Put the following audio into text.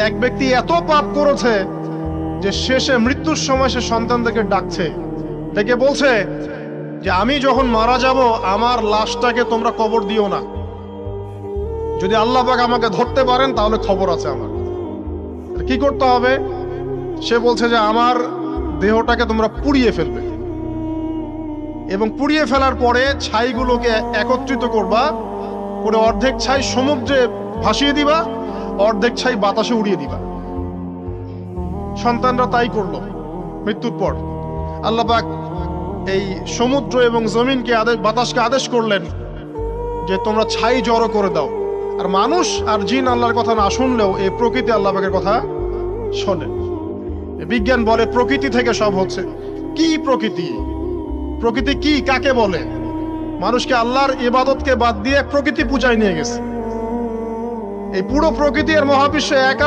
এক ব্যক্তি এত পাপ করেছে যে শেষে মৃত্যুর সময় সে সন্তানদেরকে ডাকছে, ডেকে বলছে যে আমি যখন মারা যাব আমার লাশটাকে তোমরা কবর দিও না, যদি আল্লাহ পাক আমাকে ধরতে পারেন তাহলে খবর আছে আমার। কি করতে হবে? সে বলছে যে আমার দেহটাকে তোমরা পুড়িয়ে ফেলবে এবং পুড়িয়ে ফেলার পরে ছাইগুলোকে একত্রিত করবা, করে অর্ধেক ছাই সমুদ্রে ভাসিয়ে দিবা, অর্ধেক ছাই বাতাসে উড়িয়ে দিবা। সন্তানরা তাই করলো। মৃত্যুর পর আল্লাহ পাক এই সমুদ্র এবং জমিনকে বাতাসকে আদেশ করলেন যে তোমরা ছাই জড়ো করে দাও। আর মানুষ আর জিন আল্লাহর কথা না শুনলেও এই প্রকৃতি আল্লাহ পাকের কথা শোনে। বিজ্ঞান বলে প্রকৃতি থেকে সব হচ্ছে। কি প্রকৃতি? প্রকৃতি কি, কাকে বলে? মানুষকে আল্লাহর ইবাদতকে বাদ দিয়ে প্রকৃতি পূজায় নিয়ে গেছে। এই পুরো প্রকৃতি আর মহাবিশ্ব এক